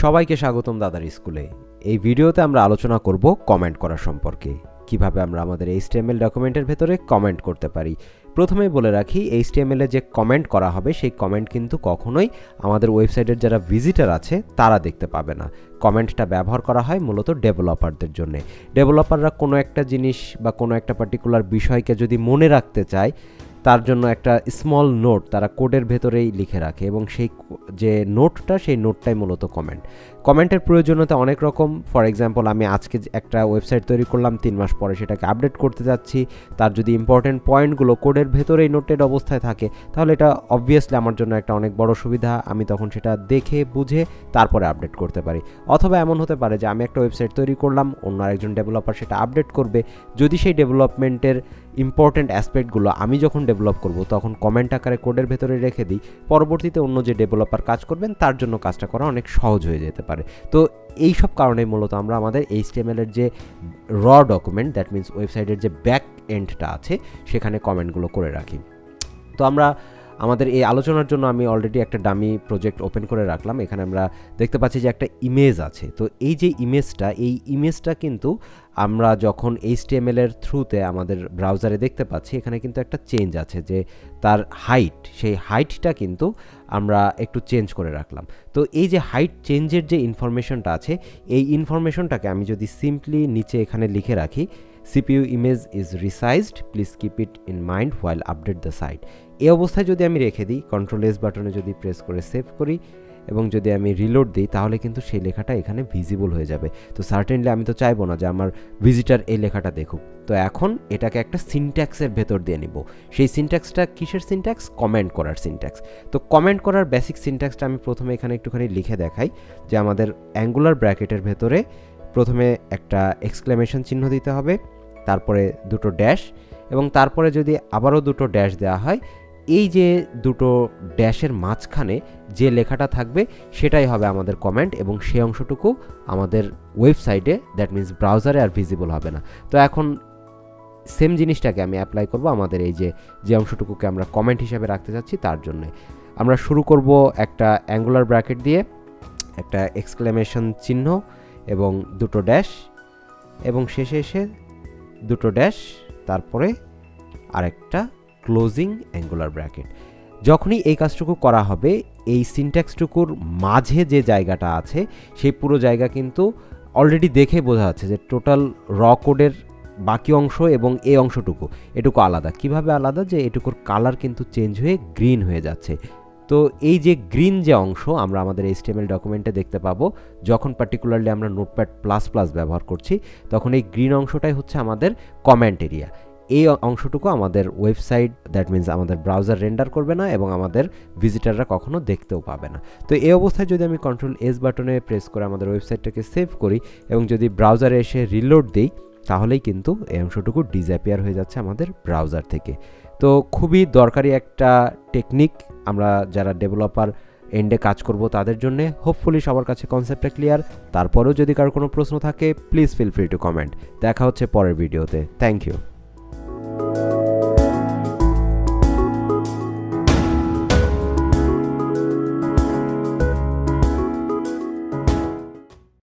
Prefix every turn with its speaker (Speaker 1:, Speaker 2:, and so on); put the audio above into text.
Speaker 1: সবাইকে স্বাগতম দাদার স্কুলে। এই ভিডিওতে আমরা আলোচনা করব কমেন্ট করা সম্পর্কে, কিভাবে আমরা আমাদের HTML ডকুমেন্টের ভেতরে কমেন্ট করতে পারি। প্রথমেই বলে রাখি, HTML এ যে কমেন্ট করা হবে সেই কমেন্ট কিন্তু কখনোই আমাদের ওয়েবসাইটের যারা ভিজিটর আছে তারা দেখতে পাবে না। কমেন্টটা ব্যবহার করা হয় মূলত ডেভেলপারদের জন্য। ডেভেলপাররা কোনো একটা জিনিস বা কোনো একটা পার্টিকুলার বিষয়কে যদি মনে রাখতে চায়, তার জন্য একটা স্মল নোট তারা কোডের ভেতরেই লিখে রাখে, এবং সেই যে নোটটা সেই নোটটাই মূলত কমেন্টের প্রয়োজনীয়তা অনেক রকম। ফর এক্সাম্পল, আমি আজকে একটা ওয়েবসাইট তৈরি করলাম, 3 মাস পরে সেটাকে আপডেট করতে যাচ্ছি। তার যদি ইম্পর্টেন্ট পয়েন্টগুলো কোডের ভেতরেই নোটেড অবস্থায় থাকে, তাহলে এটা অবভিয়াসলি আমার জন্য একটা অনেক বড় সুবিধা। আমি তখন সেটা দেখে বুঝে তারপরে আপডেট করতে পারি। অথবা এমন হতে পারে যে আমি একটা ওয়েবসাইট তৈরি করলাম, অন্য আরেকজন ডেভেলপার সেটা আপডেট করবে। যদি সেই ডেভেলপমেন্টের ইম্পর্টেন্ট অ্যাসপেক্টগুলো আমি যখন ডেভেলপ করব তখন কমেন্ট আকারে কোডের ভেতরে রেখে দিই, পরবর্তীতে অন্য যে ডেভেলপার কাজ করবেন তার জন্য কাজটা করা অনেক সহজ হয়ে যেতে পারে। তো এই সব কারণেই মূলত আমরা আমাদের HTML এর যে র ডকুমেন্ট, দ্যাট মিনস ওয়েবসাইটের যে ব্যাক এন্ডটা আছে সেখানে কমেন্টগুলো করে রাখি। তো আমরা আমাদের এই আলোচনার জন্য আমি অলরেডি একটা ডামি প্রজেক্ট ওপেন করে রাখলাম। এখানে আমরা দেখতে পাচ্ছি যে একটা ইমেজ আছে। তো এই যে ইমেজটা কিন্তু আমরা যখন HTML এর থ্রুতে আমাদের ব্রাউজারে দেখতে পাচ্ছি, এখানে কিন্তু একটা চেঞ্জ আছে যে তার সেই হাইটটা কিন্তু আমরা একটু চেঞ্জ করে রাখলাম। তো এই যে হাইট চেঞ্জের যে ইনফরমেশনটা আছে, এই ইনফরমেশনটাকে আমি যদি সিম্পলি নিচে এখানে লিখে রাখি, CPU image is resized, please keep it in mind while update the site। এই অবস্থায় যদি আমি রেখে দিই, Ctrl+S বাটনে যদি প্রেস করে সেভ করি এবং যদি আমি রিলোড দিই, তাহলে কিন্তু সেই লেখাটা এখানে ভিজিবল হয়ে যাবে। তো সার্টেনলি আমি তো চাইবো না যে আমার ভিজিটার এই লেখাটা দেখুক। তো এখন এটাকে একটা সিনট্যাক্সের ভেতর দিয়ে নিব। সেই সিনট্যাক্সটা কিসের সিনট্যাক্স? কমেন্ট করার সিনট্যাক্স। তো কমেন্ট করার বেসিক সিনট্যাক্সটা আমি প্রথমে এখানে একটুখানি লিখে দেখাই, যে আমাদের অ্যাঙ্গুলার ব্র্যাকেটের ভেতরে প্রথমে একটা এক্সক্লেমেশন চিহ্ন দিতে হবে, তারপরে দুটো ড্যাশ, এবং তারপরে যদি আবারও দুটো ড্যাশ দেওয়া হয়, এই যে দুটো ড্যাশের মাঝখানে যে লেখাটা থাকবে সেটাই হবে আমাদের কমেন্ট, এবং সেই অংশটুকু আমাদের ওয়েবসাইটে, দ্যাট মিনস ব্রাউজারে আর ভিজিবল হবে না। তো এখন সেম জিনিসটাকে আমি অ্যাপ্লাই করব আমাদের এই যে অংশটুকুকে আমরা কমেন্ট হিসাবে রাখতে চাচ্ছি তার জন্য। আমরা শুরু করব একটা অ্যাঙ্গুলার ব্র্যাকেট দিয়ে, একটা এক্সক্লেমেশন চিহ্ন এবং দুটো ড্যাশ, এবং শেষে এসে দুটো ড্যাশ, তারপরে আরেকটা ক্লোজিং অ্যাঙ্গুলার ব্র্যাকেট। যখনই এই কাজটুকু করা হবে, এই সিনট্যাক্সটুকুর মাঝে যে জায়গাটা আছে সেই পুরো জায়গা কিন্তু অলরেডি দেখে বোঝা যাচ্ছে যে টোটাল র কোডের বাকি অংশ এবং এই অংশটুকু এটুকু আলাদা। কিভাবে আলাদা? যে এটুকুর কালার কিন্তু চেঞ্জ হয়ে গ্রিন হয়ে যাচ্ছে। তো এই যে গ্রিন যে অংশ আমরা আমাদের HTML ডকুমেন্টে দেখতে পাবো, যখন পার্টিকুলারলি আমরা নোটপ্যাড প্লাস প্লাস ব্যবহার করছি, তখন এই গ্রিন অংশটাই হচ্ছে আমাদের কমেন্ট এরিয়া। এই অংশটুকু আমাদের ওয়েবসাইট, দ্যাট মিনস আমাদের ব্রাউজার রেন্ডার করবে না, এবং আমাদের ভিজিটাররা কখনো দেখতেও পাবে না। তো এই অবস্থায় যদি আমি Ctrl+S বাটনে প্রেস করে আমাদের ওয়েবসাইটটাকে সেভ করি এবং যদি ব্রাউজারে এসে রিলোড দিই, তাহলেই কিন্তু এই অংশটুকু ডিসঅ্যাপিয়ার হয়ে যাচ্ছে আমাদের ব্রাউজার থেকে। তো খুবই দরকারি একটা টেকনিক, আমরা যারা ডেভেলপার এন্ডে কাজ করব তাদের জন্য। হোপফুলি সবার কাছে কনসেপ্টটা ক্লিয়ার। তারপরেও যদি কারো কোনো প্রশ্ন থাকে, please feel free to comment. দেখা হচ্ছে পরের ভিডিওতে। Thank you.